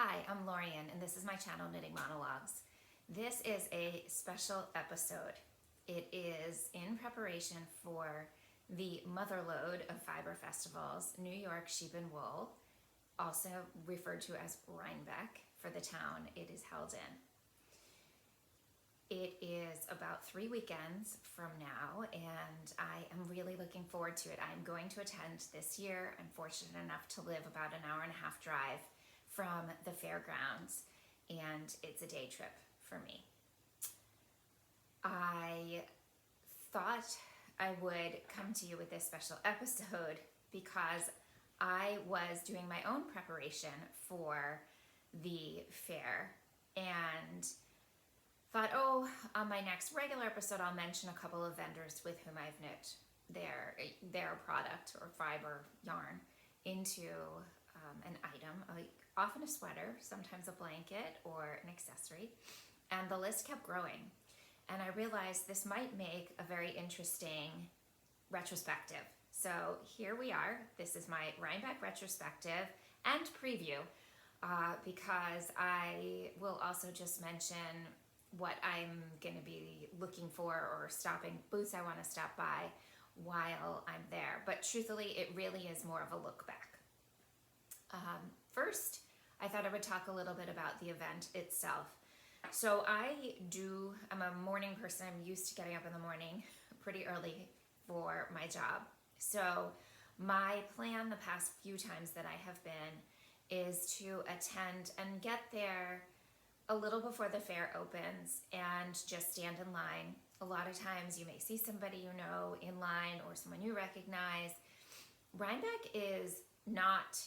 Hi, I'm Lorian, and this is my channel, Knitting Monologues. This is a special episode. It is in preparation for the Motherlode of Fiber Festivals, New York Sheep and Wool, also referred to as Rhinebeck for the town it is held in. It is about 3 weekends from now, and I am really looking forward to it. I'm going to attend this year. I'm fortunate enough to live about an hour and a half drive from the fairgrounds, and it's a day trip for me. I thought I would come to you with this special episode because I was doing my own preparation for the fair and thought, on my next regular episode, I'll mention a couple of vendors with whom I've knit their product or fiber yarn into an item, often a sweater, sometimes a blanket or an accessory, and the list kept growing. And I realized this might make a very interesting retrospective. So here we are. This is my Rhinebeck retrospective and preview, because I will also just mention what I'm going to be looking for or booths I want to stop by while I'm there. But truthfully, it really is more of a look back. First, I thought I would talk a little bit about the event itself. So I'm a morning person. I'm used to getting up in the morning pretty early for my job. So my plan the past few times that I have been is to attend and get there a little before the fair opens and just stand in line. A lot of times you may see somebody you know in line or someone you recognize. Rhinebeck is not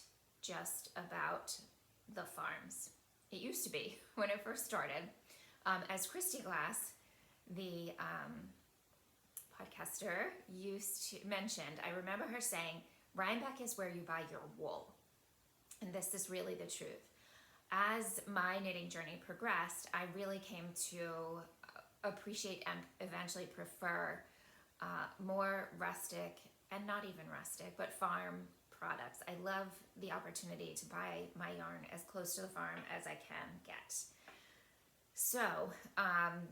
just about the farms. It used to be when it first started. As Christy Glass, the podcaster, mentioned, I remember her saying, Rhinebeck is where you buy your wool. And this is really the truth. As my knitting journey progressed, I really came to appreciate and eventually prefer more rustic, and not even rustic, but farm products. I love the opportunity to buy my yarn as close to the farm as I can get. So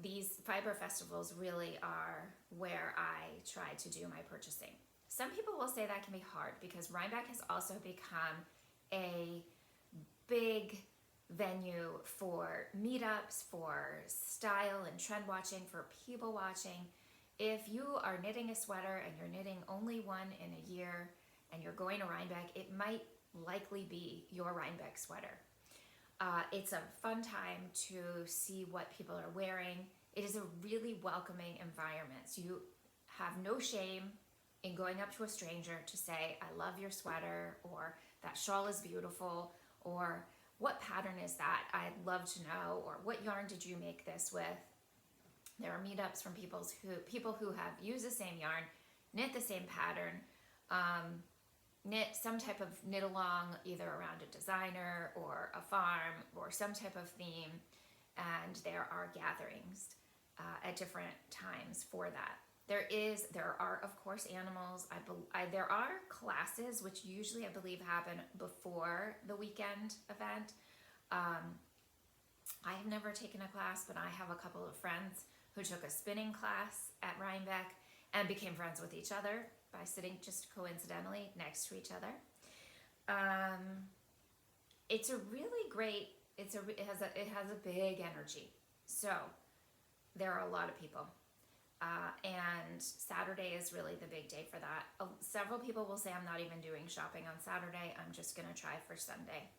these fiber festivals really are where I try to do my purchasing. Some people will say that can be hard because Rhinebeck has also become a big venue for meetups, for style and trend watching, for people watching. If you are knitting a sweater and you're knitting only one in a year and you're going to Rhinebeck, it might likely be your Rhinebeck sweater. It's a fun time to see what people are wearing. It is a really welcoming environment. So you have no shame in going up to a stranger to say, I love your sweater, or that shawl is beautiful, or what pattern is that? I'd love to know, or what yarn did you make this with? There are meetups from people who have used the same yarn, knit the same pattern, knit some type of knit along, either around a designer or a farm or some type of theme, and there are gatherings at different times for that. There are of course animals. There are classes which usually I believe happen before the weekend event. I have never taken a class, but I have a couple of friends who took a spinning class at Rhinebeck and became friends with each other by sitting just coincidentally next to each other. It's a really great, it has a big energy. So there are a lot of people. And Saturday is really the big day for that. Several people will say I'm not even doing shopping on Saturday. I'm just gonna try for Sunday.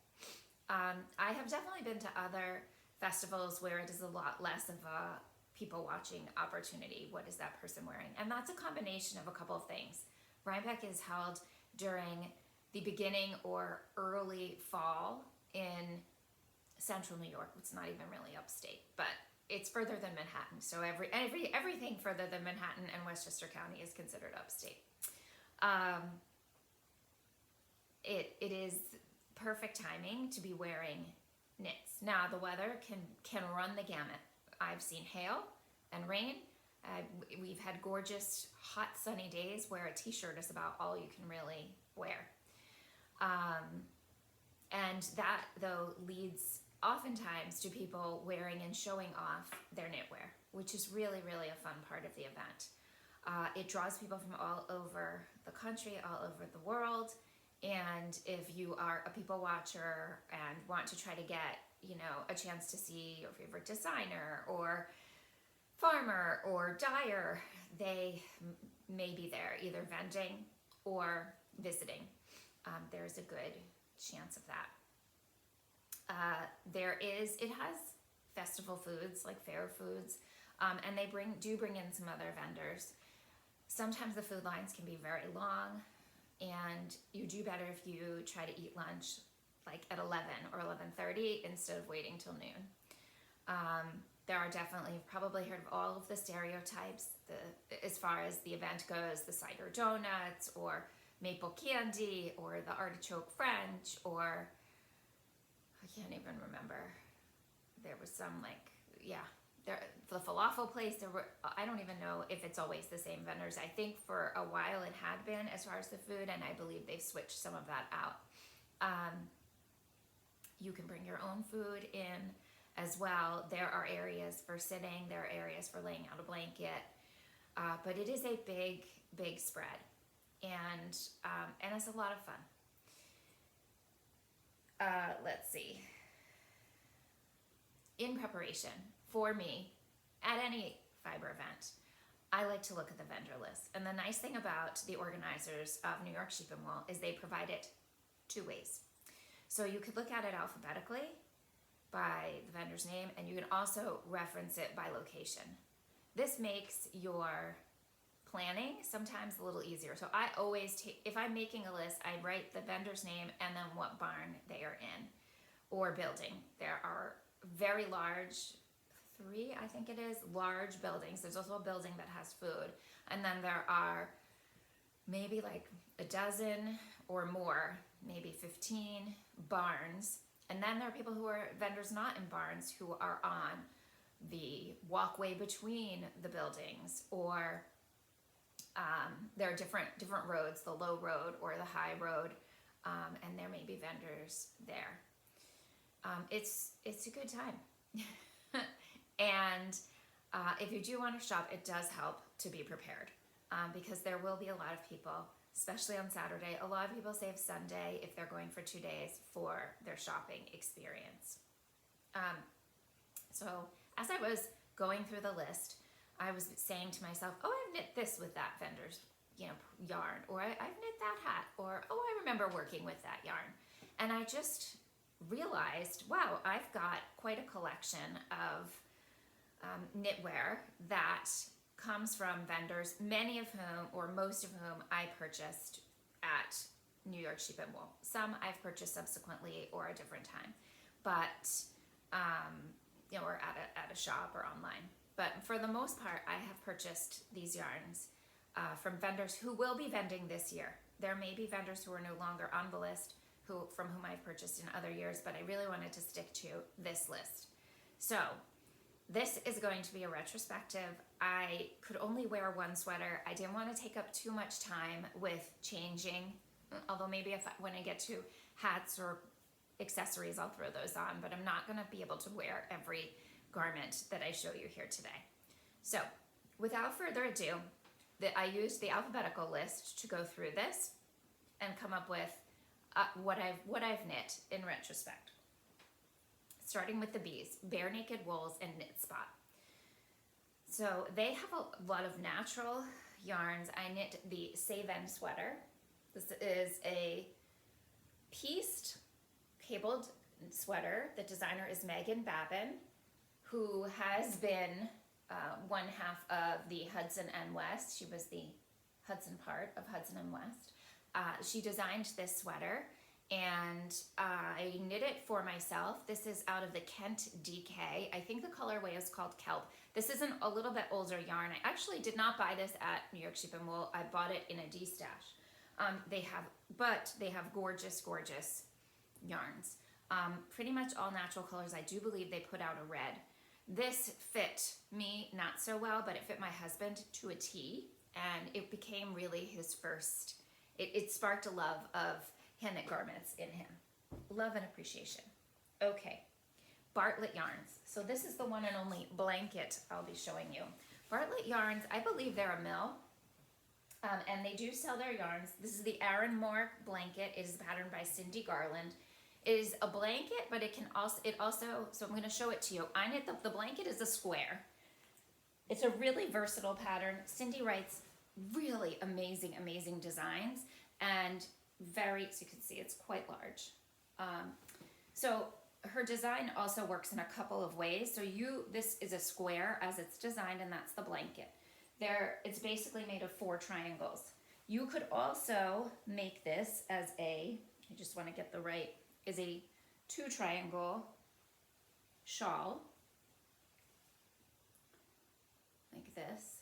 I have definitely been to other festivals where it is a lot less of a people watching opportunity. What is that person wearing? And that's a combination of a couple of things. Rhinebeck is held during the beginning or early fall in central New York. It's not even really upstate, but it's further than Manhattan. So everything further than Manhattan and Westchester County is considered upstate. It is perfect timing to be wearing knits. Now the weather can run the gamut. I've seen hail and rain. We've had gorgeous, hot, sunny days where a t-shirt is about all you can really wear. And that, though, leads oftentimes to people wearing and showing off their knitwear, which is really, really a fun part of the event. It draws people from all over the country, all over the world. And if you are a people watcher and want to try to get, you know, a chance to see your favorite designer or farmer or dyer, they may be there either vending or visiting. There's a good chance of that. It has festival foods like fair foods, and they do bring in some other vendors. Sometimes the food lines can be very long, and you do better if you try to eat lunch like at 11 or 11:30 instead of waiting till noon. There are definitely, you've probably heard of all of the stereotypes as far as the event goes, the cider donuts or maple candy or the artichoke French, or I can't even remember. There was some the falafel place. I don't even know if it's always the same vendors. I think for a while it had been as far as the food, and I believe they've switched some of that out. You can bring your own food in as well. There are areas for sitting, there are areas for laying out a blanket, but it is a big, big spread, and it's a lot of fun. Let's see. In preparation for me at any fiber event, I like to look at the vendor list. And the nice thing about the organizers of New York Sheep and Wool is they provide it two ways. So you could look at it alphabetically by the vendor's name, and you can also reference it by location. This makes your planning sometimes a little easier. So I always if I'm making a list, I write the vendor's name and then what barn they are in or building. There are very large, 3 I think it is, large buildings. There's also a building that has food, and then there are maybe like a dozen or more, maybe 15 barns. And then there are people who are vendors not in barns who are on the walkway between the buildings, or there are different roads, the low road or the high road, and there may be vendors there. It's a good time. And if you do want to shop, it does help to be prepared, because there will be a lot of people, especially on Saturday. A lot of people save Sunday if they're going for 2 days for their shopping experience. So as I was going through the list, I was saying to myself, oh, I've knit this with that vendor's, yarn, or I've knit that hat, or oh, I remember working with that yarn. And I just realized, wow, I've got quite a collection of knitwear that comes from vendors, many of whom, or most of whom, I purchased at New York Sheep and Wool. Some I've purchased subsequently or a different time, but or at a shop or online. But for the most part, I have purchased these yarns from vendors who will be vending this year. There may be vendors who are no longer on the list from whom I've purchased in other years, but I really wanted to stick to this list. So this is going to be a retrospective. I could only wear one sweater. I didn't want to take up too much time with changing, although maybe when I get to hats or accessories, I'll throw those on, but I'm not going to be able to wear every garment that I show you here today. So without further ado, I used the alphabetical list to go through this and come up with what I've knit in retrospect. Starting with the bees, Bare Naked Wools and Knit Spot. So they have a lot of natural yarns. I knit the Saven sweater. This is a pieced cabled sweater. The designer is Megan Babin, who has been one half of the Hudson and West. She was the Hudson part of Hudson and West. She designed this sweater, and I knit it for myself. This is out of the Kent DK. I think the colorway is called Kelp. This is a little bit older yarn. I actually did not buy this at New York Sheep and Wool. I bought it in a D-stash. They have gorgeous, gorgeous yarns. Pretty much all natural colors. I do believe they put out a red. This fit me not so well, but it fit my husband to a T, and it became really his first. It sparked a love of hand knit garments in him. Love and appreciation. Okay, Bartlett yarns. So this is the one and only blanket I'll be showing you. Bartlett yarns, I believe they're a mill, and they do sell their yarns. This is the Aranmore Blanket. It is patterned by Cindy Garland. It is a blanket, but it also, so I'm going to show it to you. I knit the blanket is a square. It's a really versatile pattern. Cindy writes really amazing, amazing designs, and very, so you can see it's quite large. So her design also works in a couple of ways. So this is a square as it's designed, and that's the blanket. It's basically made of 4 triangles. You could also make this as I just want to get the right, is a 2 triangle shawl, like this,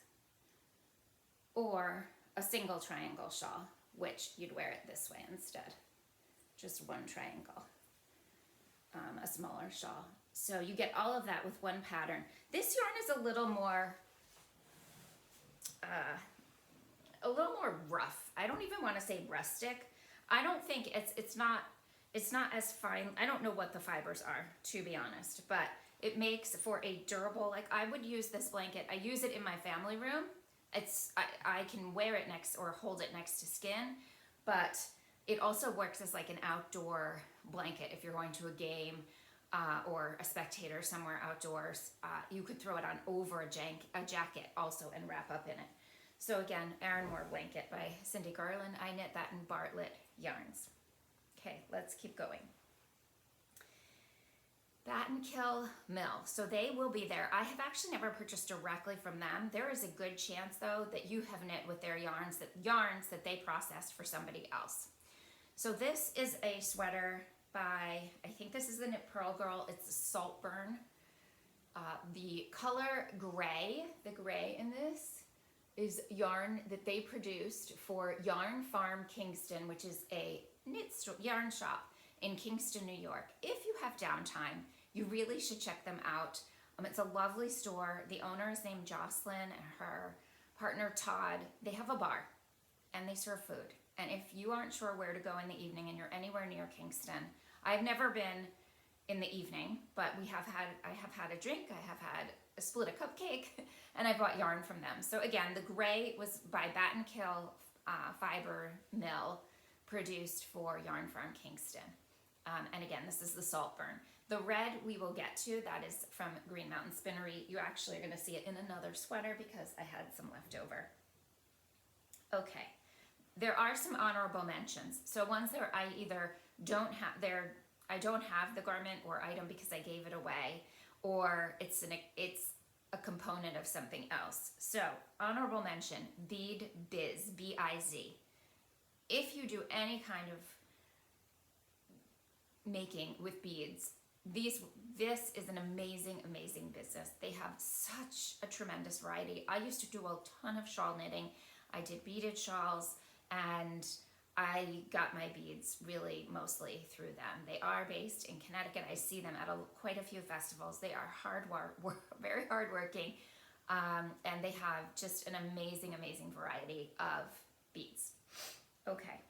or a single triangle shawl, which you'd wear it this way instead, just 1 triangle, a smaller shawl. So you get all of that with one pattern. This yarn is a little more rough. I don't even want to say rustic. I don't think it's not as fine. I don't know what the fibers are, to be honest, but it makes for a durable, like I would use this blanket. I use it in my family room. I can wear it next or hold it next to skin, but it also works as like an outdoor blanket. If you're going to a game or a spectator somewhere outdoors, you could throw it on over a jacket also and wrap up in it. So again, Aranmore Blanket by Cindy Garland. I knit that in Bartlett yarns. Okay, let's keep going. Battenkill Mill. So they will be there. I have actually never purchased directly from them. There is a good chance though that you have knit with their yarns that they processed for somebody else. So this is a sweater by, I think this is the Knit Pearl Girl. It's a Saltburn. The color gray, the gray in this is yarn that they produced for Yarn Farm Kingston, which is a yarn shop in Kingston, New York. If you have downtime, you really should check them out. It's a lovely store. The owner is named Jocelyn and her partner Todd. They have a bar and they serve food. And if you aren't sure where to go in the evening and you're anywhere near Kingston, I've never been in the evening, but I have had a drink, I have had a split a cupcake, and I bought yarn from them. So again, the gray was by Battenkill Fiber Mill, produced for Yarn Farm Kingston. And again, this is the Saltburn. The red we will get to, that is from Green Mountain Spinnery. You actually are gonna see it in another sweater because I had some left over. Okay, there are some honorable mentions. So ones that I either don't have I don't have the garment or item because I gave it away, or it's a component of something else. So honorable mention, BeadBiz, B-I-Z. If you do any kind of making with beads, this is an amazing, amazing business. They have such a tremendous variety. I used to do a ton of shawl knitting. I did beaded shawls, and I got my beads really mostly through them. They are based in Connecticut. I see them at quite a few festivals. They are very hardworking, and they have just an amazing, amazing variety of beads. Okay,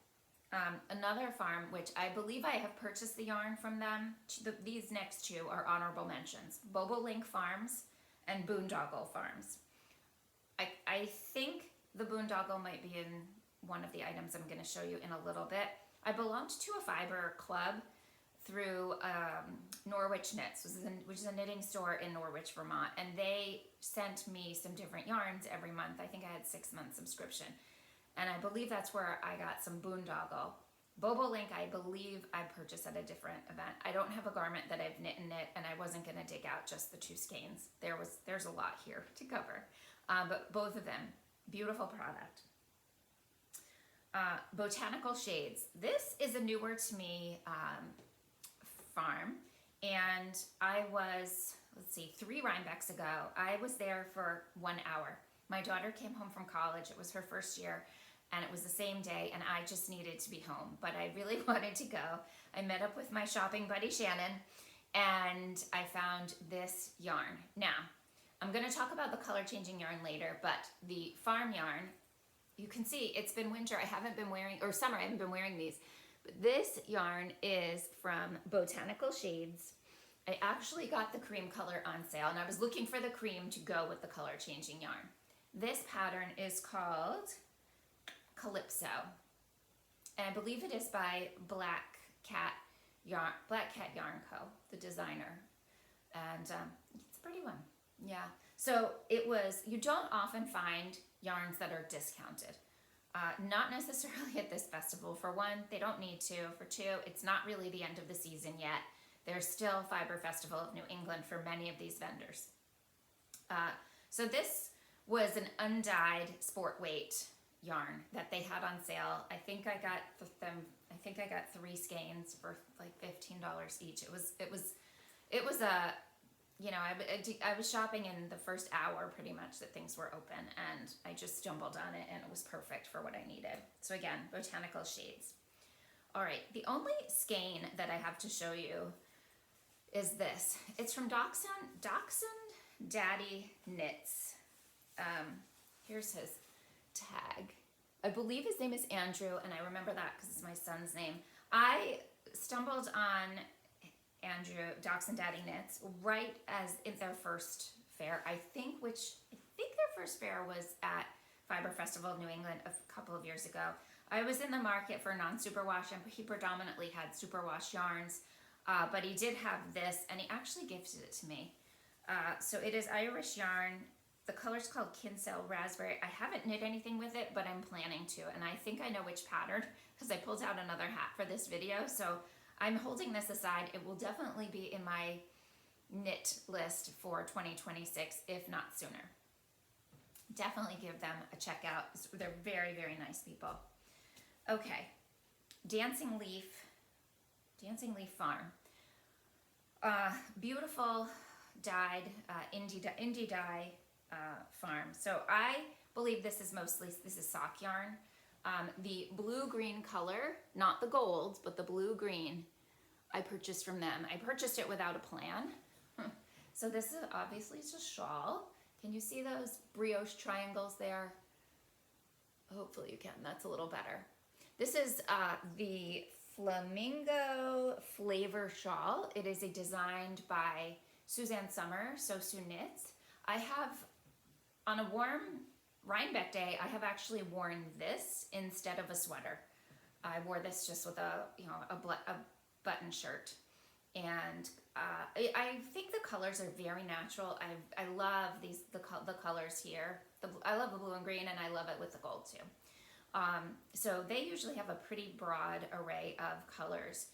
another farm, which I believe I have purchased the yarn from them. These next 2 are honorable mentions: Bobolink Farms and Boondoggle Farms. I think the Boondoggle might be in one of the items I'm going to show you in a little bit. I belonged to a fiber club through Norwich Knits, which is a knitting store in Norwich, Vermont, and they sent me some different yarns every month. I think I had 6-month subscription, and I believe that's where I got some Boondoggle. Bobolink, I believe I purchased at a different event. I don't have a garment that I've knit, and I wasn't going to dig out just the 2 skeins. There's a lot here to cover, but both of them, beautiful product. Botanical Shades. This is a newer to me farm, and I was, 3 Rhinebecks ago, I was there for 1 hour. My daughter came home from college. It was her first year, and it was the same day, and I just needed to be home, but I really wanted to go. I met up with my shopping buddy Shannon, and I found this yarn. Now, I'm going to talk about the color changing yarn later, but the farm yarn, you can see it's been winter. I haven't been wearing, or summer, I haven't been wearing these. This yarn is from Botanical Shades. I actually got the cream color on sale, and I was looking for the cream to go with the color changing yarn. This pattern is called Calypso, and I believe it is by Black Cat Yarn Co., the designer, and it's a pretty one. Yeah. So it was. You don't often find yarns that are discounted. Not necessarily at this festival. For one, they don't need to. For two, it's not really the end of the season yet. There's still Fiber Festival of New England for many of these vendors. So this was an undyed sport weight yarn that they had on sale. I think I got them. I think I got 3 skeins for like $15 each. It was a, you know, I was shopping in the first hour pretty much that things were open, and I just stumbled on it, and it was perfect for what I needed. So again, Botanical Shades. All right, the only skein that I have to show you is this. It's from Dachshund Daddy Knits. Here's his tag. I believe his name is Andrew, and I remember that because it's my son's name. I stumbled on Andrew, Dachshund Daddy Knits, right as in their first fair. I think their first fair was at Fiber Festival of New England a couple of years ago. I was in the market for non-superwash, and he predominantly had superwash yarns, but he did have this, and he actually gifted it to me. So it is Irish yarn. The color's called Kinsale Raspberry. I haven't knit anything with it, but I'm planning to, and I think I know which pattern because I pulled out another hat for this video. So I'm holding this aside. It will definitely be in my knit list for 2026, if not sooner. Definitely give them a check out. They're very, very nice people. Okay, Dancing Leaf Farm. Beautiful dyed, indie dye farm. So I believe this is sock yarn. The blue-green color, not the gold, but the blue-green, I purchased from them. I purchased it without a plan. So this is obviously it's a shawl. Can you see those brioche triangles there? Hopefully you can. That's a little better. This is the Flamingo Flavor Shawl. It is designed by Suzanne Summer, So Sue Knits. I have, on a warm Rhinebeck day, I have actually worn this instead of a sweater. I wore this just with a button shirt, and I think the colors are very natural. I love the colors here. I love the blue and green, and I love it with the gold too. So they usually have a pretty broad array of colors,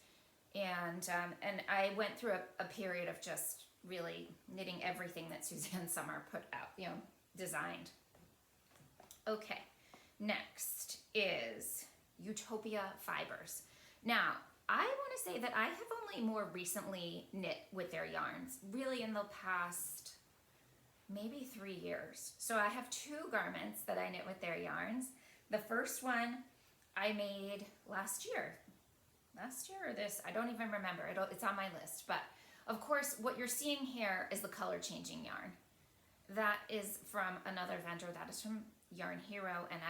and I went through a period of just really knitting everything that Suzanne Summer put out, designed. Okay, next is Ewetopia Fibers. Now, I want to say that I have only more recently knit with their yarns, really in the past maybe 3 years. So I have 2 garments that I knit with their yarns. The first one I made last year or this, I don't even remember. It's on my list, but of course what you're seeing here is the color changing yarn. That is from another vendor. That is from Yarn Hero, and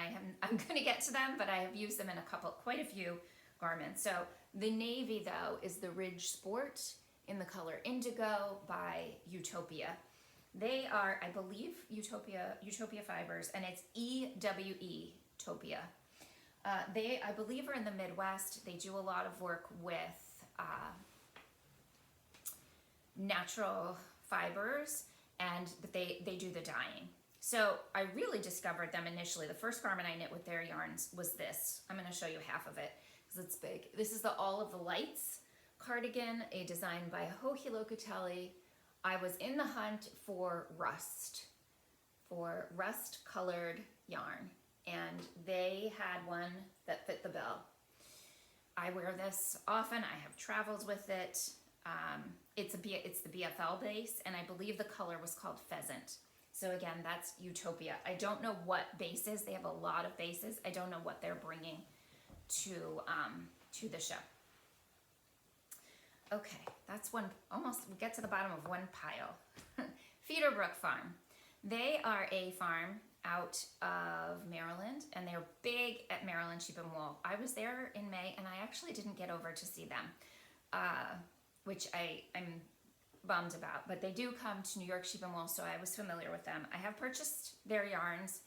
I'm going to get to them, but I have used them in quite a few garments. So the navy though is the Ridge Sport in the color Indigo by Ewetopia. They are, I believe, Ewetopia Fibers, and it's Ewetopia. They, I believe, are in the Midwest. They do a lot of work with natural fibers, and they do the dyeing. So I really discovered them initially. The first garment I knit with their yarns was this. I'm going to show you half of it because it's big. This is the All of the Lights cardigan, a design by Joji Locatelli. I was in the hunt for rust colored yarn, and they had one that fit the bill. I wear this often. I have traveled with it. It's the BFL base, and I believe the color was called Pheasant. So again, that's Ewetopia. I don't know what bases. They have a lot of bases. I don't know what they're bringing to the show. Okay, that's one. Almost we get to the bottom of one pile. Feederbrook Farm. They are a farm out of Maryland, and they're big at Maryland sheep and wool. I was there in May, and I actually didn't get over to see them, which I'm bummed about. But they do come to New York sheep and wool, so I was familiar with them. I have purchased their yarns.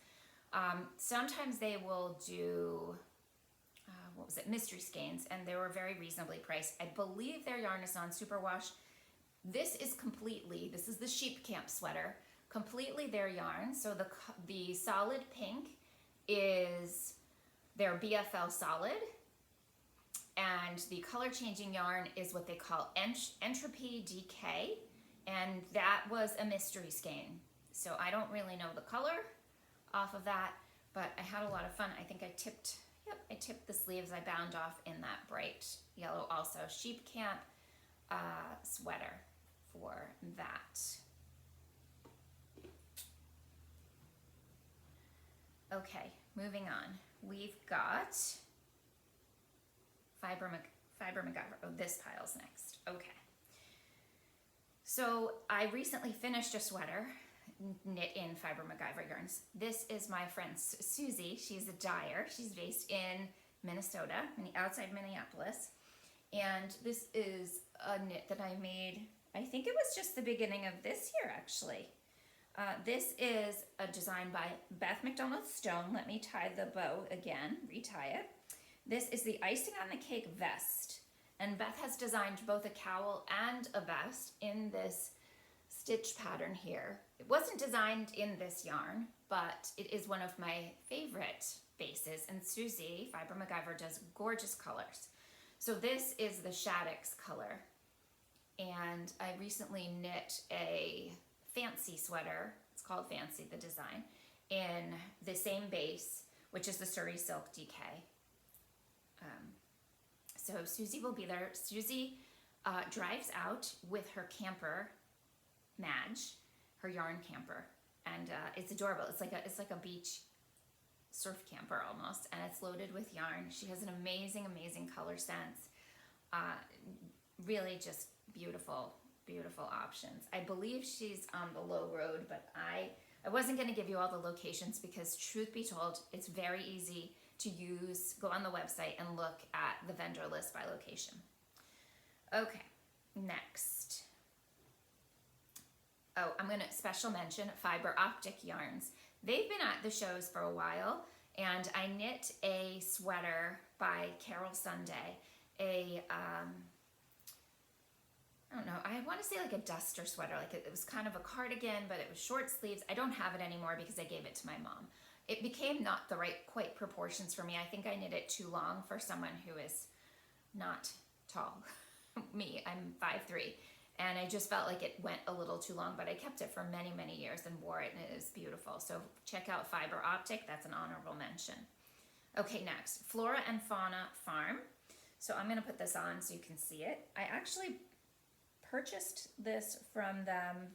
Sometimes they will do, what was it, mystery skeins, and they were very reasonably priced. I believe their yarn is non-superwash. This is the sheep camp sweater, completely their yarn. So the solid pink is their BFL solid, and the color changing yarn is what they call Entropy Decay, and that was a mystery skein. So I don't really know the color off of that, but I had a lot of fun. I think I tipped the sleeves. I bound off in that bright yellow also. Sheep camp sweater for that. Okay, moving on. We've got Fiber Macgyver. Oh, this pile's next. Okay. So I recently finished a sweater knit in Fiber Macgyver yarns. This is my friend Susie. She's a dyer. She's based in Minnesota, outside Minneapolis. And this is a knit that I made, I think it was just the beginning of this year, actually. This is a design by Beth McDonald Stone. Let me tie the bow again, retie it. This is the Icing on the Cake vest. And Beth has designed both a cowl and a vest in this stitch pattern here. It wasn't designed in this yarn, but it is one of my favorite bases. And Susie, Fiber Macgyver, does gorgeous colors. So this is the Shaddix color. And I recently knit a fancy sweater, it's called Fancy, the design, in the same base, which is the Surrey Silk DK. So Susie will be there. Susie drives out with her camper, Madge, her yarn camper, and it's adorable. It's like a beach surf camper almost, and it's loaded with yarn. She has an amazing color sense. Really just beautiful options. I believe she's on the low road, but I wasn't going to give you all the locations because, truth be told, it's very easy to use. Go on the website and look at the vendor list by location. Okay, next. Oh, I'm going to special mention Fiber Optic Yarns. They've been at the shows for a while, and I knit a sweater by Carol Sunday, I don't know, I want to say like a duster sweater, like it was kind of a cardigan, but it was short sleeves. I don't have it anymore because I gave it to my mom. It became not the quite proportions for me. I think I knit it too long for someone who is not tall. Me, I'm 5'3", and I just felt like it went a little too long, but I kept it for many years and wore it, and it is beautiful. So check out Fiber Optic, that's an honorable mention. Okay, next, Flora and Fauna Farm. So I'm gonna put this on so you can see it. I actually purchased this from them.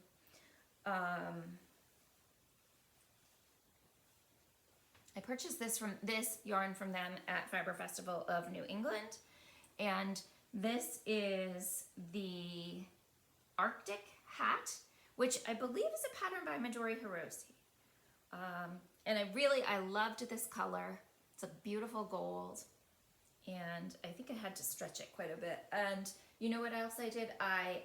I purchased this yarn from them at Fiber Festival of New England, and this is the Arctic hat, which I believe is a pattern by Midori Hirose. And I loved this color. It's a beautiful gold, and I think I had to stretch it quite a bit. And you know what else I did? I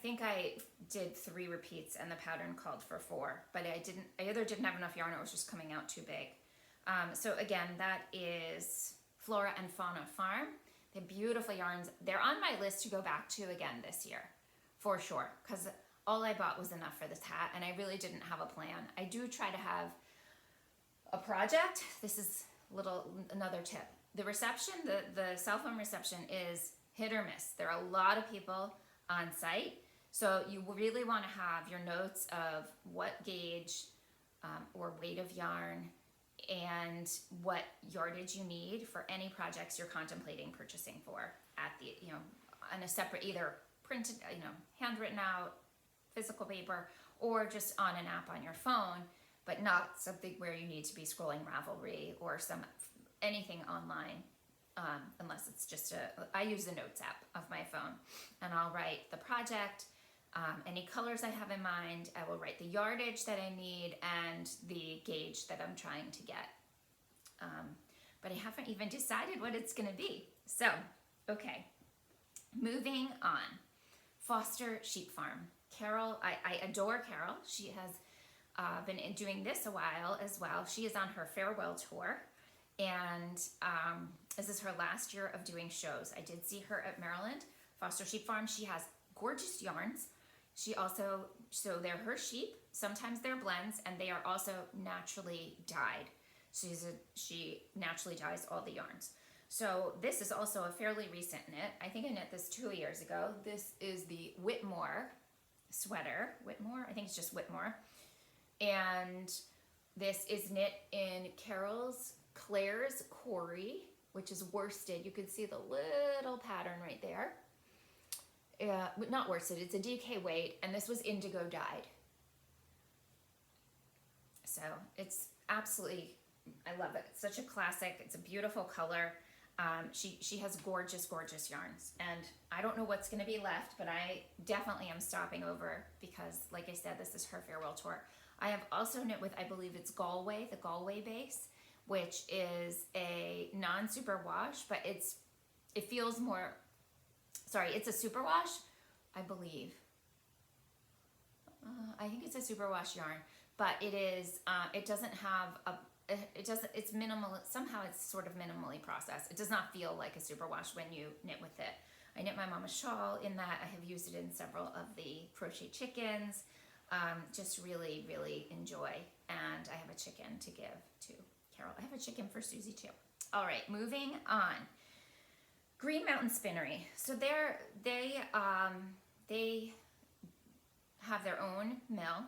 think I did 3 repeats, and the pattern called for 4, but I either didn't have enough yarn or it was just coming out too big. So again, that is Flora and Fauna Farm. They're beautiful yarns. They're on my list to go back to again this year, for sure, because all I bought was enough for this hat, and I really didn't have a plan. I do try to have a project. This is another tip. The reception, the cell phone reception is hit or miss. There are a lot of people on site, so you really want to have your notes of what gauge or weight of yarn and what yardage you need for any projects you're contemplating purchasing for at the, on a separate, either printed, handwritten out, physical paper, or just on an app on your phone, but not something where you need to be scrolling Ravelry or anything online, unless it's just I use the notes app of my phone, and I'll write the project, any colors I have in mind. I will write the yardage that I need and the gauge that I'm trying to get. But I haven't even decided what it's going to be. So, okay, moving on. Foster Sheep Farm. Carol, I adore Carol. She has been doing this a while as well. She is on her farewell tour, and this is her last year of doing shows. I did see her at Maryland, Foster Sheep Farm. She has gorgeous yarns. She also, so they're her sheep. Sometimes they're blends, and they are also naturally dyed. She naturally dyes all the yarns. So this is also a fairly recent knit. I think I knit this 2 years ago. This is the Whitmoor sweater. Whitmoor? I think it's just Whitmoor. And this is knit in Claire's Corey, which is worsted. You can see the little pattern right there. Not worsted, it's a DK weight, and this was indigo dyed. So it's absolutely, I love it. It's such a classic. It's a beautiful color. She has gorgeous, gorgeous yarns, and I don't know what's going to be left, but I definitely am stopping over because, like I said, this is her farewell tour. I have also knit with, I believe it's Galway, the Galway base, which is a non-super wash, but it feels more, sorry, it's a super wash, I believe. I think it's a super wash yarn, but it is, it doesn't have it's minimal, somehow it's sort of minimally processed. It does not feel like a super wash when you knit with it. I knit my mama's shawl in that. I have used it in several of the crochet chickens. Just really, really enjoy. And I have a chicken to give to Carol. I have a chicken for Susie too. All right, moving on. Green Mountain Spinnery. So they have their own mill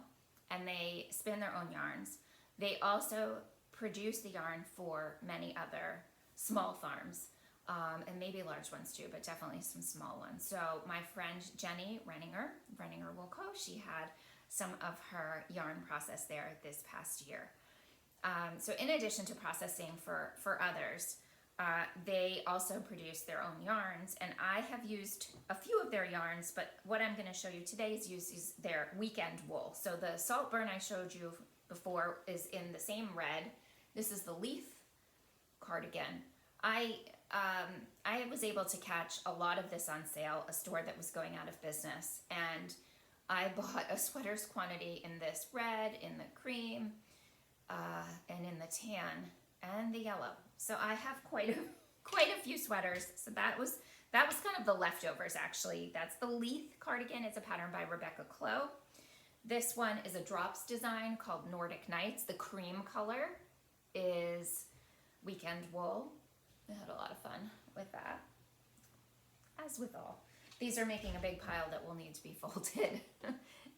and they spin their own yarns. They also produce the yarn for many other small farms, and maybe large ones too, but definitely some small ones. So my friend Jenny Renninger will Co, she had some of her yarn processed there this past year. So in addition to processing for others, they also produce their own yarns, and I have used a few of their yarns, but what I'm going to show you today is their weekend wool. So the Saltburn I showed you before is in the same red. This is the Leith cardigan. I was able to catch a lot of this on sale, a store that was going out of business, and I bought a sweater's quantity in this red, in the cream, and in the tan, and the yellow. So I have quite a few sweaters. So that was kind of the leftovers actually. That's the Leith cardigan. It's a pattern by Rebecca Clow. This one is a drops design called Nordic Nights. The cream color is weekend wool. I had a lot of fun with that, as with all. These are making a big pile that will need to be folded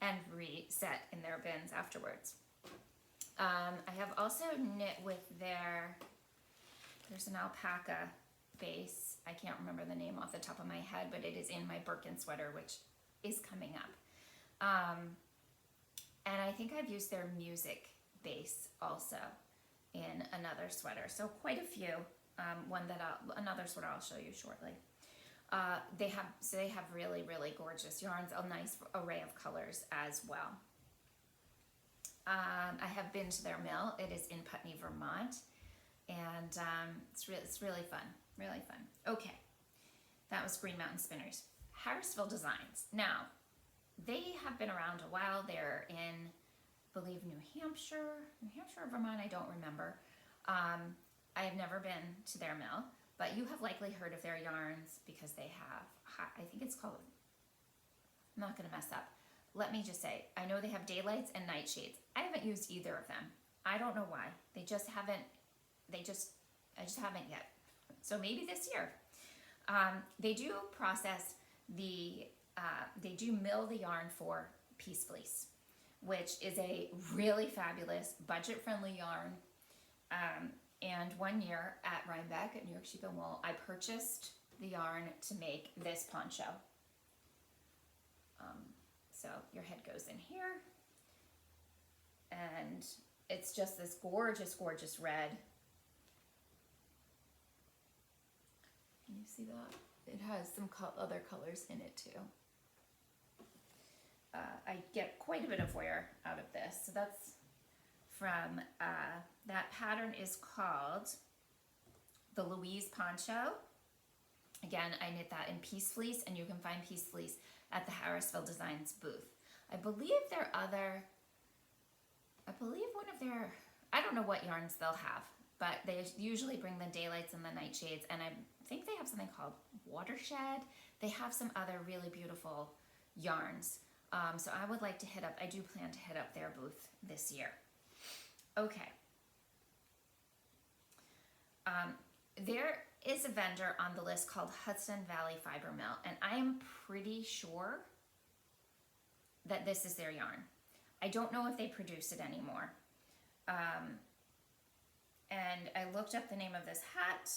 and reset in their bins afterwards. I have also knit with there's an alpaca base. I can't remember the name off the top of my head, but it is in my Birkin sweater, which is coming up. And I think I've used their music base also in another sweater. So quite a few. Another sweater I'll show you shortly. They have really, really gorgeous yarns, a nice array of colors as well. I have been to their mill. It is in Putney, Vermont, and it's really fun, really fun. Okay, that was Green Mountain Spinners. Harrisville Designs. Now, they have been around a while. They're in, I believe, New Hampshire or Vermont, I don't remember. I have never been to their mill, but you have likely heard of their yarns because they have, I think it's called, I'm not going to mess up. Let me just say, I know they have daylights and nightshades. I haven't used either of them. I don't know why. I just haven't yet. So maybe this year. They do process they do mill the yarn for Peace Fleece, which is a really fabulous, budget-friendly yarn. And one year at Rhinebeck at New York Sheep and Wool, I purchased the yarn to make this poncho. So your head goes in here, and it's just this gorgeous, gorgeous red. Can you see that? It has some other colors in it too. I get quite a bit of wear out of this. So that's from, that pattern is called the Louise Poncho. Again, I knit that in Peace Fleece, and you can find Peace Fleece at the Harrisville Designs booth. I believe one of their, I don't know what yarns they'll have, but they usually bring the daylights and the nightshades, and I think they have something called Watershed. They have some other really beautiful yarns. So I would like to hit up, I do plan to hit up their booth this year. Okay. There is a vendor on the list called Hudson Valley Fiber Mill, and I am pretty sure that this is their yarn. I don't know if they produce it anymore. And I looked up the name of this hat,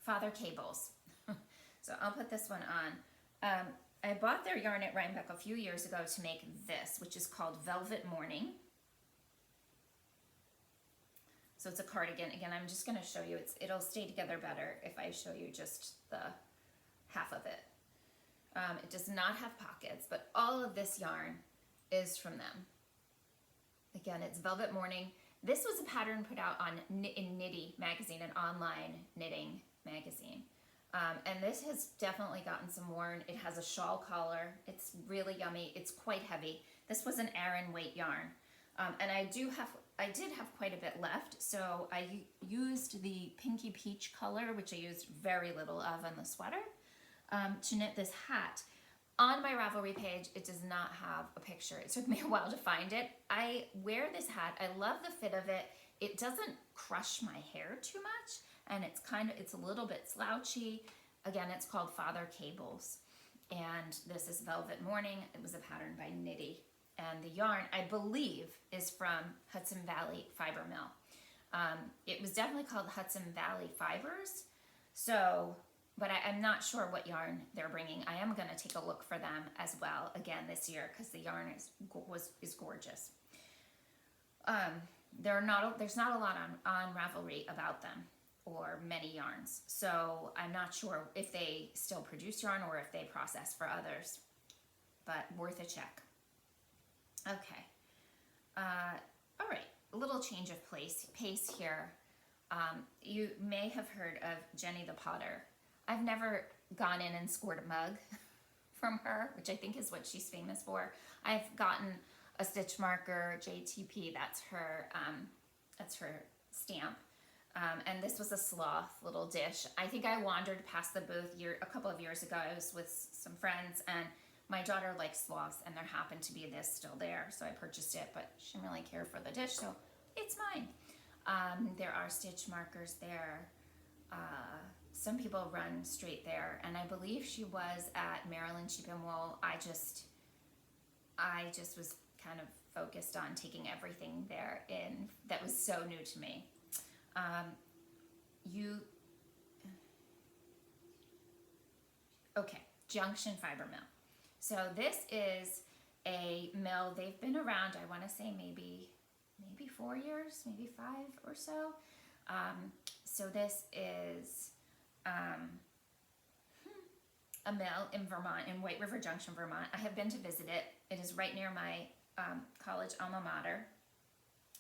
Father Cables. So I'll put this one on. I bought their yarn at Rhinebeck a few years ago to make this, which is called Velvet Morning. So it's a cardigan. Again, I'm just going to show you. It'll stay together better if I show you just the half of it. It does not have pockets, but all of this yarn is from them. Again, it's Velvet Morning. This was a pattern put out in Knitty magazine, an online knitting magazine. And this has definitely gotten some worn. It has a shawl collar. It's really yummy. It's quite heavy. This was an Aran weight yarn. And I did have quite a bit left, so I used the pinky peach color, which I used very little of on the sweater, to knit this hat. On my Ravelry page, it does not have a picture. It took me a while to find it. I wear this hat. I love the fit of it. It doesn't crush my hair too much, and it's a little bit slouchy. Again, it's called Father Cables, and this is Velvet Morning. It was a pattern by Knitty. And the yarn, I believe, is from Hudson Valley Fiber Mill. It was definitely called Hudson Valley Fibers. So, but I'm not sure what yarn they're bringing. I am going to take a look for them as well again this year because the yarn is gorgeous. There's not a lot on Ravelry about them or many yarns. So I'm not sure if they still produce yarn or if they process for others, but worth a check. Okay, all right, a little change of pace here. You may have heard of Jenny the Potter. I've never gone in and scored a mug from her, which I think is what she's famous for. I've gotten a stitch marker, JTP, that's her stamp. And this was a sloth little dish. I think I wandered past the booth a couple of years ago. I was with some friends, and my daughter likes sloths, and there happened to be this still there, so I purchased it, but she didn't really care for the dish, so it's mine. There are stitch markers there. Some people run straight there, and I believe she was at Maryland Sheep and Wool. I just was kind of focused on taking everything there in that was so new to me. Okay, Junction Fiber Mill. So this is a mill. They've been around, I want to say maybe 4 years, maybe 5 or so. So this is a mill in Vermont, in White River Junction, Vermont. I have been to visit it. It is right near my college alma mater.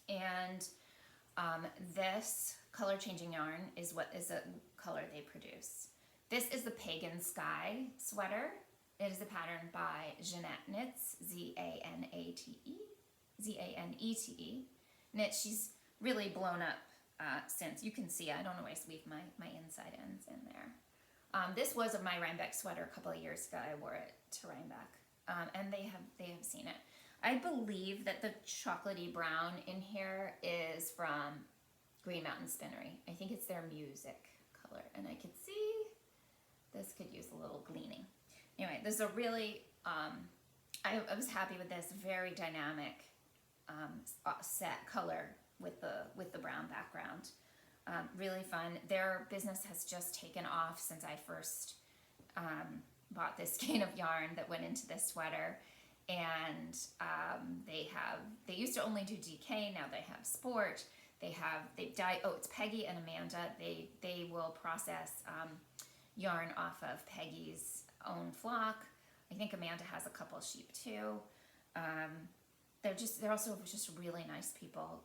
And this color changing yarn is a color they produce. This is the Pagan Sky sweater. It is a pattern by Jeanette Knits, Zanete. Knit. She's really blown up since. You can see I don't always leave my inside ends in there. This was my Rhinebeck sweater a couple of years ago. I wore it to Rhinebeck, and they have seen it. I believe that the chocolatey brown in here is from Green Mountain Spinnery. I think it's their music color, and I could see this could use a little gleaning. Anyway, this is a really, I was happy with this, very dynamic set color with the brown background. Really fun. Their business has just taken off since I first bought this skein of yarn that went into this sweater. And they used to only do DK, now they have sport. It's Peggy and Amanda. They will process yarn off of Peggy's own flock. I think Amanda has a couple sheep too. They're also just really nice people.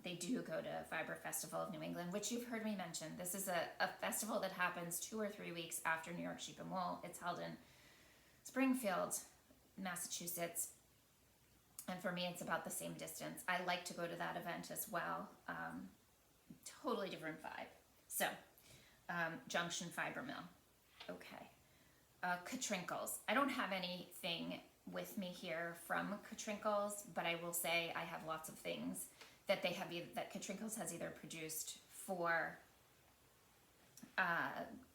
They do go to Fiber Festival of New England, which you've heard me mention. This is a festival that happens 2 or 3 weeks after New York Sheep and Wool. It's held in Springfield, Massachusetts. And for me, it's about the same distance. I like to go to that event as well. Totally different vibe. So, Junction Fiber Mill. Okay. Katrinkles. I don't have anything with me here from Katrinkles, but I will say I have lots of things that that Katrinkles has either produced for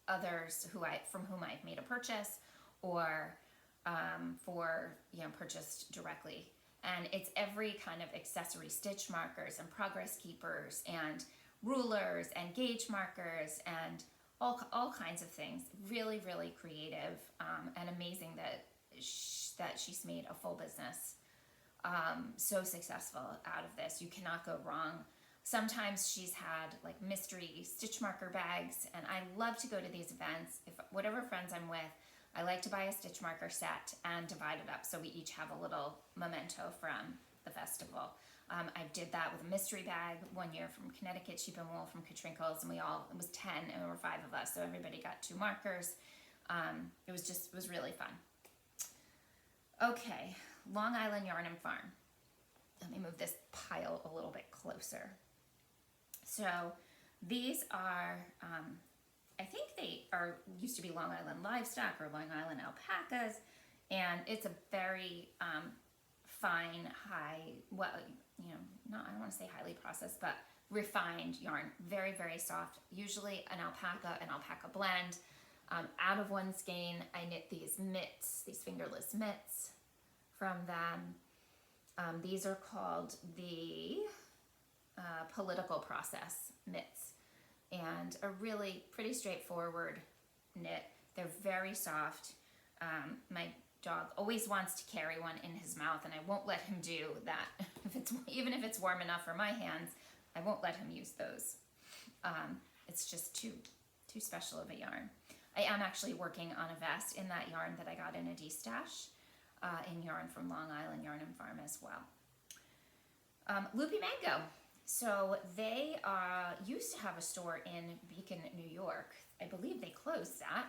others from whom I've made a purchase, or for purchased directly. And it's every kind of accessory stitch markers and progress keepers and rulers and gauge markers and all kinds of things. Really, really creative, and amazing that she's made a full business so successful out of this. You cannot go wrong. Sometimes she's had like mystery stitch marker bags, and I love to go to these events. If whatever friends I'm with, I like to buy a stitch marker set and divide it up so we each have a little memento from the festival. I did that with a mystery bag one year from Connecticut Sheep and Wool from Katrinkles, and it was 10 and there were 5 of us, so everybody got 2 markers. It was really fun. Okay, Long Island Yarn and Farm. Let me move this pile a little bit closer. So these are, I think they used to be Long Island livestock or Long Island alpacas, and it's a very fine, high, I don't want to say highly processed, but refined yarn. Very, very soft. Usually an alpaca blend. Out of one skein, I knit these mitts, these fingerless mitts from them. These are called the political process mitts, and a really pretty straightforward knit. They're very soft. My dog always wants to carry one in his mouth, and I won't let him do that. Even if it's warm enough for my hands, I won't let him use those. It's just too special of a yarn. I am actually working on a vest in that yarn that I got in a D-stash, in yarn from Long Island Yarn and Farm as well. Loopy Mango. So they used to have a store in Beacon, New York. I believe they closed that.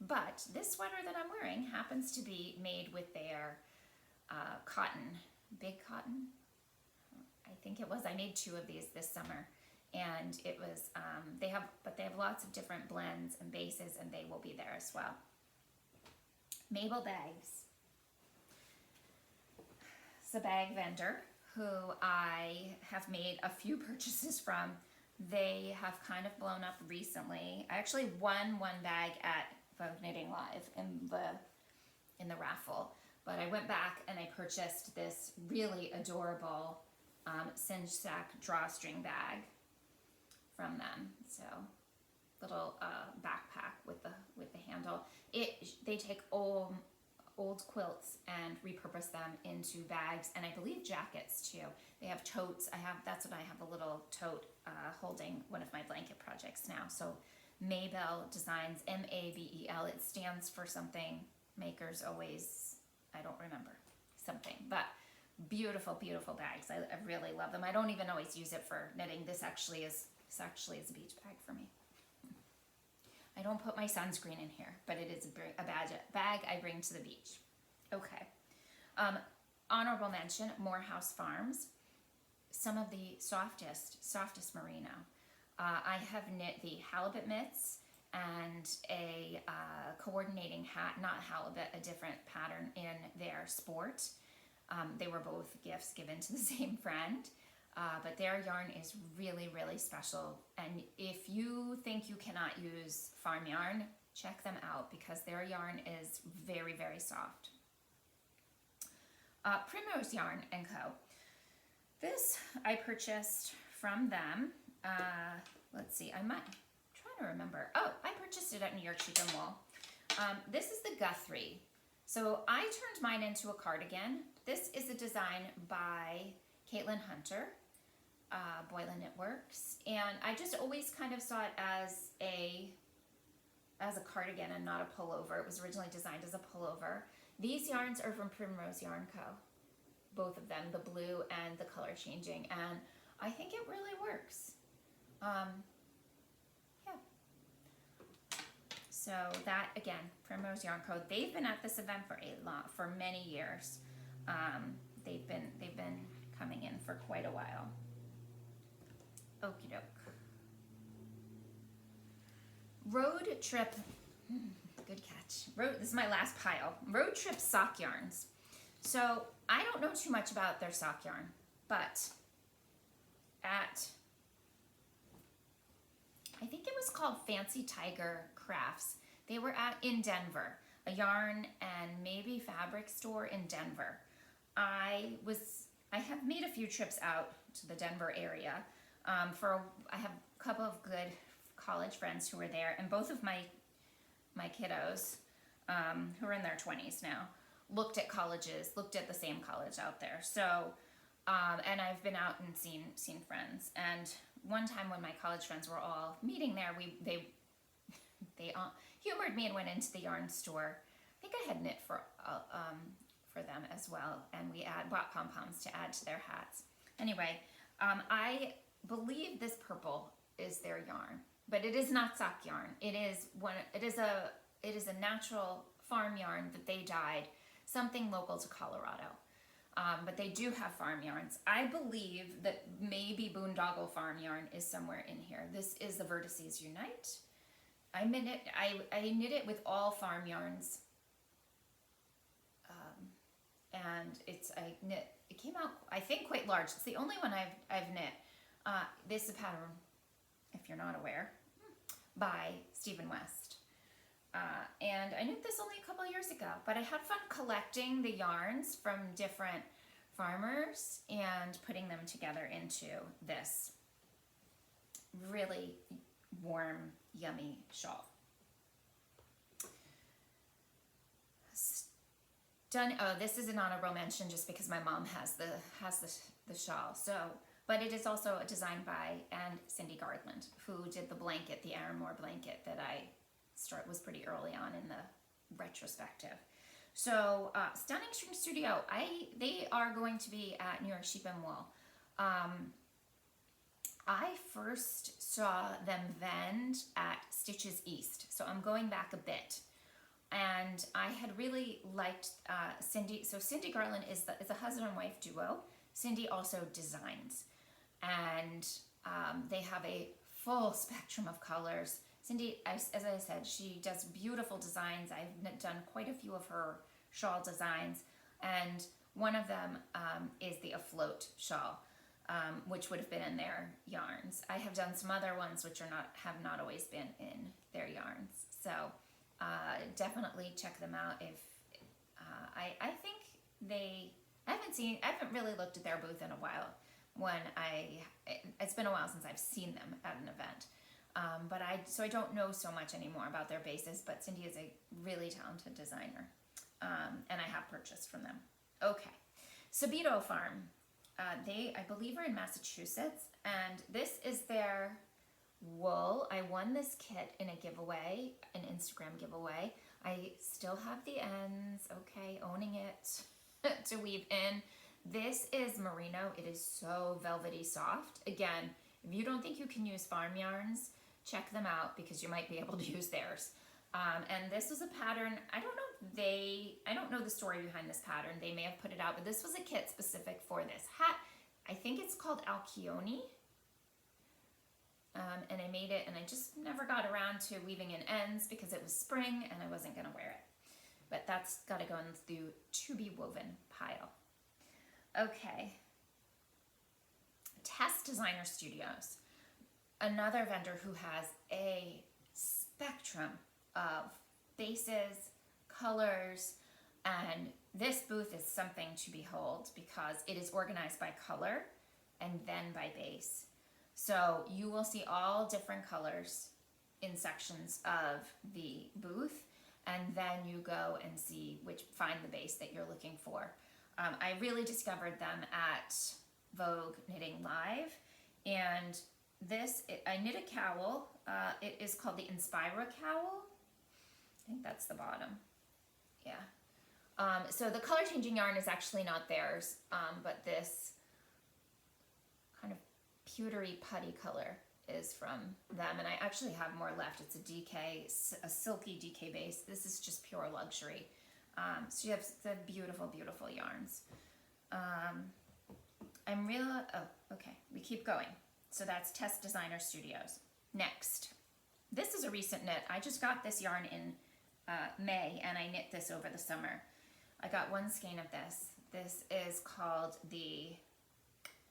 But this sweater that I'm wearing happens to be made with their cotton, big cotton. I think it was. I made 2 of these this summer, and it was. They have lots of different blends and bases, and they will be there as well. Mabel Bags. It's a bag vendor who I have made a few purchases from. They have kind of blown up recently. I actually won one bag at Vogue Knitting Live in the raffle, but I went back and I purchased this really adorable cinch sack drawstring bag from them. So little backpack with the handle. They take old quilts and repurpose them into bags, and I believe jackets too. They have totes. That's what I have, a little tote holding one of my blanket projects now. So Mabel Designs, M-A-B-E-L. It stands for something. Makers always, I don't remember something, but beautiful, beautiful bags. I really love them. I don't even always use it for knitting. This actually is a beach bag for me. I don't put my sunscreen in here, but it is a bag I bring to the beach. Okay. Honorable mention, Morehouse Farms. Some of the softest merino. I have knit the halibut mitts and a coordinating hat, not halibut, a different pattern in their sport. They were both gifts given to the same friend. But their yarn is really, really special. And if you think you cannot use farm yarn, check them out because their yarn is very, very soft. Primrose Yarn & Co. This I purchased from them. Let's see, I'm trying to remember. Oh, I purchased it at New York Sheep and Wool. This is the Guthrie. So I turned mine into a cardigan. This is a design by Caitlin Hunter, Boylan Knitworks, and I just always kind of saw it as a as a cardigan and not a pullover. It was originally designed as a pullover. These yarns are from Primrose Yarn Co. Both of them, the blue and the color changing, and I think it really works. Yeah. So that, again, Primrose Yarn Co. They've been at this event for many years. They've been coming in for quite a while. Okie doke. Road Trip, good catch. This is my last pile. Road Trip sock yarns. So I don't know too much about their sock yarn, but I think it was called Fancy Tiger Crafts. They were in Denver, a yarn and maybe fabric store in Denver. I have made a few trips out to the Denver area. I have a couple of good college friends who were there, and both of my kiddos, who are in their 20s now, looked at the same college out there. So, and I've been out and seen friends. And one time when my college friends were all meeting there, they humored me and went into the yarn store. I think I had knit for them as well, and we bought pom-poms to add to their hats. Anyway, I believe this purple is their yarn, but it is not sock yarn. It is a natural farm yarn that they dyed, something local to Colorado. But they do have farm yarns. I believe that maybe Boondoggle Farm yarn is somewhere in here. This is the Vertices Unite. I knit it with all farm yarns. And it came out, I think, quite large. It's the only one I've knit. This is a pattern, if you're not aware, by Stephen West. And I knit this only a couple years ago, but I had fun collecting the yarns from different farmers and putting them together into this really warm, yummy shawl. Oh, this is an honorable mention just because my mom has the shawl. So, but it is also designed by Cindy Garland, who did the blanket, the Aranmore blanket that was pretty early on in the retrospective. So, Stunning String Studio, they are going to be at New York Sheep and Wool. I first saw them vend at Stitches East, so I'm going back a bit. And I had really liked Cindy. So Cindy Garland is a husband and wife duo. Cindy also designs, and they have a full spectrum of colors. Cindy, as I said, she does beautiful designs. I've done quite a few of her shawl designs, and one of them is the Afloat shawl, which would have been in their yarns. I have done some other ones which have not always been in their yarns. So definitely check them out. If I think I haven't really looked at their booth in a while. It's been a while since I've seen them at an event. So I don't know so much anymore about their bases, but Cindy is a really talented designer, and I have purchased from them. Okay, Ewetopia Farm. They, I believe, are in Massachusetts, and this is their wool. I won this kit in a giveaway, an Instagram giveaway. I still have the ends, okay, owning it to weave in. This is merino. It is so velvety soft. Again, if you don't think you can use farm yarns, check them out because you might be able to use theirs. And this was a pattern, I don't know the story behind this pattern. They may have put it out, but this was a kit specific for this hat. I think it's called Alchione. And I made it, and I just never got around to weaving in ends because it was spring and I wasn't gonna wear it. But that's gotta go in the to be woven pile. Okay. Test Designer Studios. Another vendor who has a spectrum of bases, colors, and this booth is something to behold because it is organized by color and then by base. So you will see all different colors in sections of the booth, and then you go and find the base that you're looking for. I really discovered them at Vogue Knitting Live, and I knit a cowl. It is called the Inspira cowl. I think that's the bottom. Yeah. So the color changing yarn is actually not theirs, but this kind of pewtery putty color is from them, and I actually have more left. It's a DK, a silky DK base. This is just pure luxury. So you have the beautiful, beautiful yarns. Okay, we keep going. So that's Test Designer Studios. Next, this is a recent knit. I just got this yarn in May, and I knit this over the summer. I got one skein of this. This is called the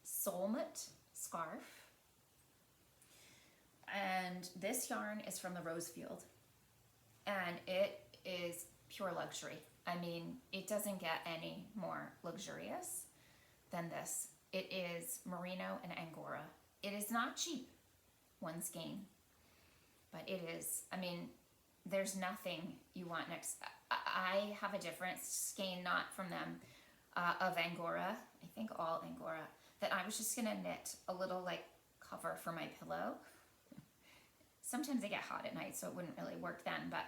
Soulmate Scarf. And this yarn is from the Rose Field. And it is pure luxury. I mean, it doesn't get any more luxurious than this. It is merino and angora. It is not cheap, one skein, but it is, I mean, there's nothing you want next. I have a different skein, not from them, of angora, I think all angora, that I was just gonna knit a little like cover for my pillow. Sometimes I get hot at night, so it wouldn't really work then, but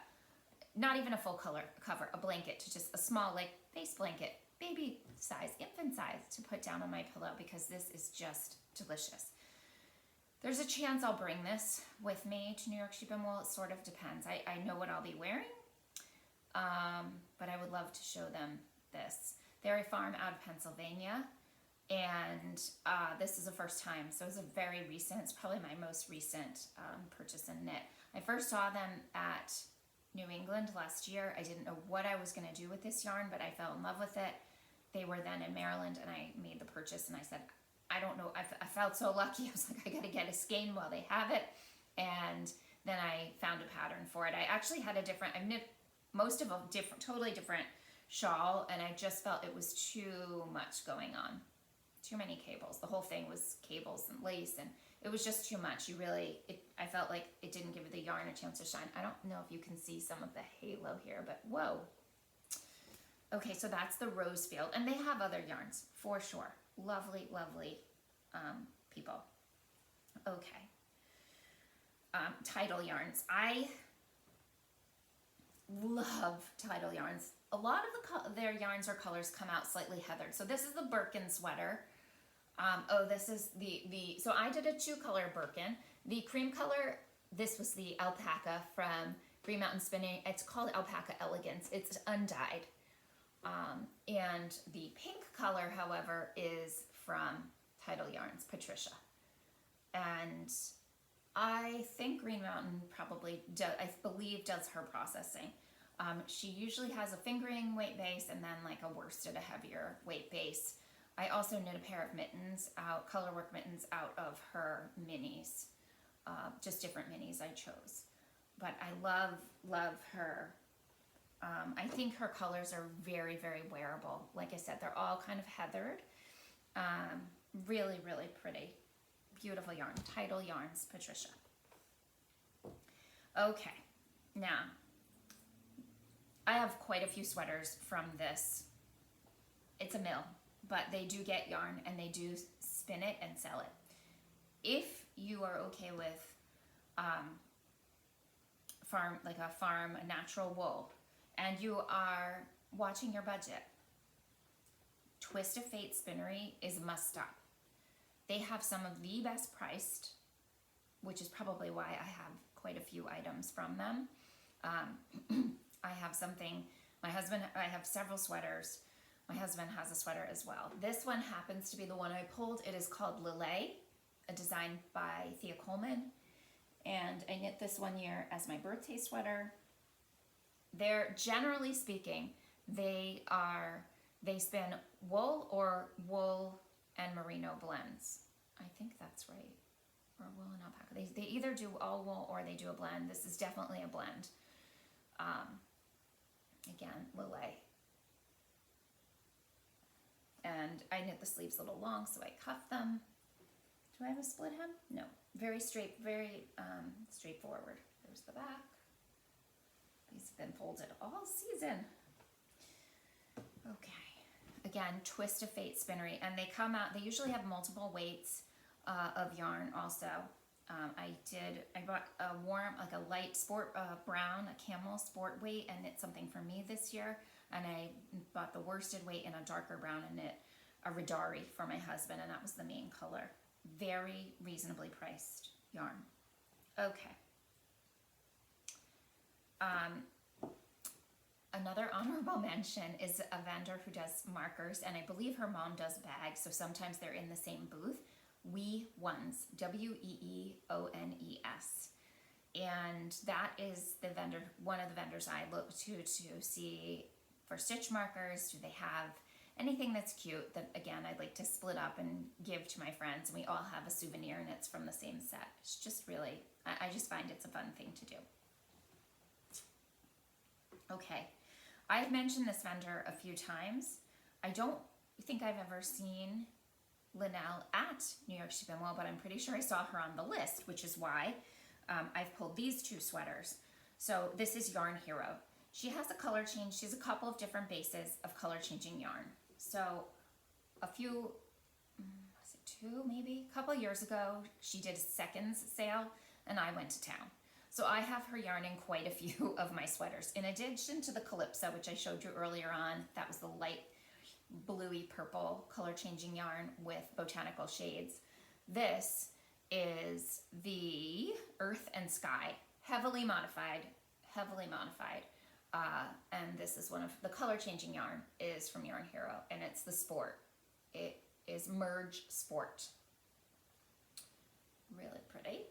not even a full color cover, a blanket, to just a small like face blanket, baby size, infant size, to put down on my pillow, because this is just delicious. There's a chance I'll bring this with me to New York Sheep and Wool. It sort of depends. I know what I'll be wearing, but I would love to show them this. They're a farm out of Pennsylvania, and this is the first time, so it's a very recent, it's probably my most recent purchase and knit. I first saw them at New England last year. I didn't know what I was going to do with this yarn, but I fell in love with it. They were then in Maryland, and I made the purchase, and I said, I don't know, I felt so lucky. I was like, I gotta get a skein while they have it. And then I found a pattern for it. I actually had I've knit most of a totally different shawl, and I just felt it was too much going on. Too many cables. The whole thing was cables and lace, and it was just too much. I felt like it didn't give the yarn a chance to shine. I don't know if you can see some of the halo here, but whoa. Okay, so that's the Rose Field, and they have other yarns for sure. Lovely, lovely people. Okay. Tidal yarns. I love Tidal yarns. A lot of their yarns or colors come out slightly heathered. So this is the Birkin sweater. This is so I did a 2-color Birkin. The cream color, this was the alpaca from Green Mountain Spinning. It's called Alpaca Elegance. It's undyed. And the pink color, however, is from Tidal Yarns, Patricia. And I think Green Mountain probably does, I believe, does her processing. She usually has a fingering weight base and then like a worsted, a heavier weight base. I also knit a pair of mittens out, colorwork mittens out of her minis, just different minis I chose. But I love her. I think her colors are very, very wearable. Like I said, they're all kind of heathered. Really, really pretty. Beautiful yarn. Tidal Yarns, Patricia. Okay, now, I have quite a few sweaters from this. It's a mill, but they do get yarn and they do spin it and sell it. If you are okay with a natural wool, and you are watching your budget, Twist of Fate Spinnery is a must stop. They have some of the best priced, which is probably why I have quite a few items from them. I have several sweaters. My husband has a sweater as well. This one happens to be the one I pulled. It is called Lillet, a design by Thea Coleman. And I knit this one year as my birthday sweater. They're, generally speaking, they spin wool or wool and merino blends. I think that's right. Or wool and alpaca. They either do all wool or they do a blend. This is definitely a blend. Again, Lillet. And I knit the sleeves a little long, so I cuff them. Do I have a split hem? No. Very straight, very straightforward. There's the back. These have been folded all season. Okay. Again, Twist of Fate Spinnery. And they come out, they usually have multiple weights of yarn also. I bought a warm, like a light sport brown, a camel sport weight, and knit something for me this year. And I bought the worsted weight in a darker brown and knit a Radari for my husband, and that was the main color. Very reasonably priced yarn. Okay. Another honorable mention is a vendor who does markers, and I believe her mom does bags, so sometimes they're in the same booth. Weeones, Weeones. And that is the vendor, one of the vendors I look to see for stitch markers. Do they have anything that's cute that, again, I'd like to split up and give to my friends, and we all have a souvenir and it's from the same set. It's just really, I just find it's a fun thing to do. Okay, I've mentioned this vendor a few times. I don't think I've ever seen Linnell at New York Shipping Mall, but I'm pretty sure I saw her on the list, which is why I've pulled these two sweaters. So this is Yarn Hero. She has a color change. She has a couple of different bases of color changing yarn. So a few, was it two maybe? A couple of years ago, she did a seconds sale and I went to town. So I have her yarn in quite a few of my sweaters. In addition to the Calypso, which I showed you earlier on, that was the light bluey purple color changing yarn with Botanical Shades. This is the Earth and Sky, heavily modified. And this is one of the color changing yarn is from Yarn Hero, and it's the Sport. It is Merge Sport. Really pretty.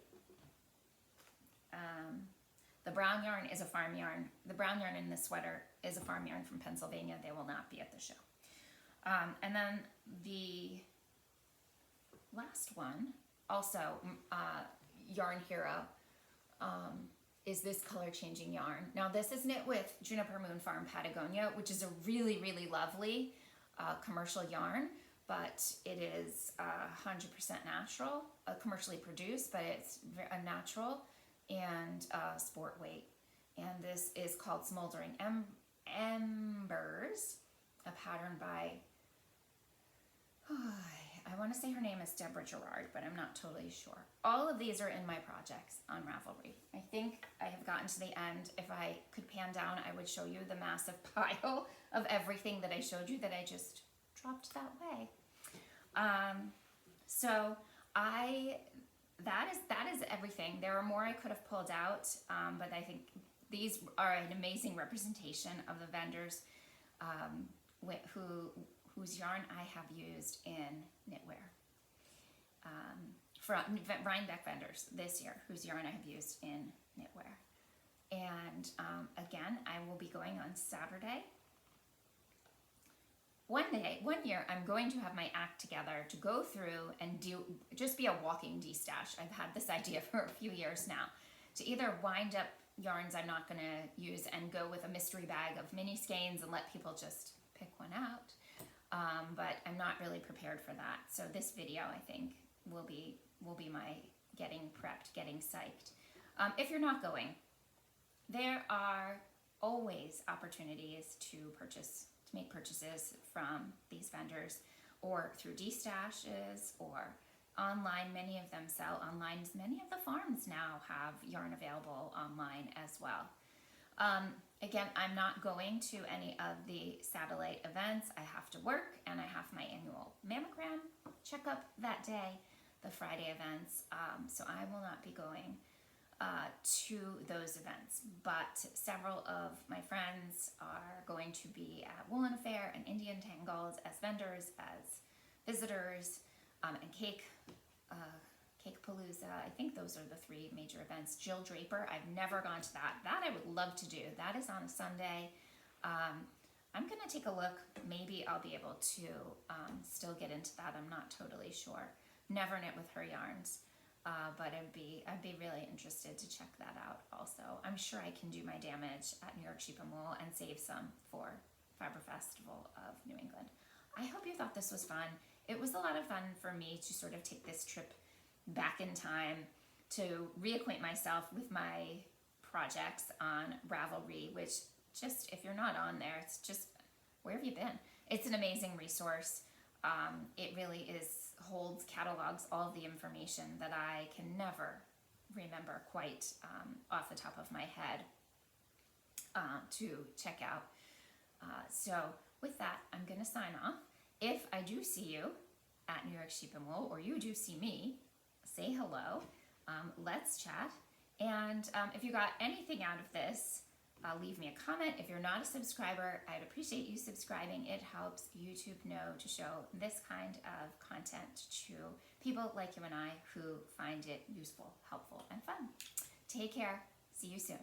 The brown yarn is a farm yarn. The brown yarn in this sweater is a farm yarn from Pennsylvania. They will not be at the show. And then the last one, also Yarn Hero, is this color changing yarn. Now this is knit with Juniper Moon Farm Patagonia, which is a really, really lovely commercial yarn, but it is 100% natural, commercially produced, but it's a natural and sport weight. And this is called Smoldering Embers, a pattern by, I want to say her name is Deborah Gerard, but I'm not totally sure. All of these are in my projects on Ravelry. I think I have gotten to the end. If I could pan down, I would show you the massive pile of everything that I showed you that I just dropped that way. That is everything. There are more I could have pulled out, but I think these are an amazing representation of the vendors whose yarn I have used in knitwear. From Rhinebeck vendors this year, whose yarn I have used in knitwear. And again, I will be going on Saturday. One year, I'm going to have my act together to go through and just be a walking de-stash. I've had this idea for a few years now, to either wind up yarns I'm not going to use and go with a mystery bag of mini skeins and let people just pick one out. But I'm not really prepared for that. So this video, I think, will be my getting prepped, getting psyched. If you're not going, there are always opportunities to make purchases from these vendors, or through de-stashes or online. Many of them sell online. Many of the farms now have yarn available online as well. Again, I'm not going to any of the satellite events. I have to work, and I have my annual mammogram checkup that day, the Friday events, so I will not be going to those events. But several of my friends are going to be at Woolen Affair and Indian Tangles as vendors, as visitors, and Cake Palooza. I think those are the three major events. Jill Draper, I've never gone to that. That I would love to do. That is on a Sunday. I'm gonna take a look. Maybe I'll be able to still get into that. I'm not totally sure. Never knit with her yarns, but I'd be really interested to check that out also. I'm sure I can do my damage at New York Sheep and Wool and save some for Fiber Festival of New England. I hope you thought this was fun. It was a lot of fun for me to sort of take this trip back in time to reacquaint myself with my projects on Ravelry, which just, if you're not on there, it's just, where have you been? It's an amazing resource. It really holds, catalogs all of the information that I can never remember quite off the top of my head to check out. So with that, I'm going to sign off. If I do see you at New York Sheep and Wool, or you do see me, say hello. Let's chat. And if you got anything out of this, leave me a comment. If you're not a subscriber, I'd appreciate you subscribing. It helps YouTube know to show this kind of content to people like you and I who find it useful, helpful, and fun. Take care. See you soon.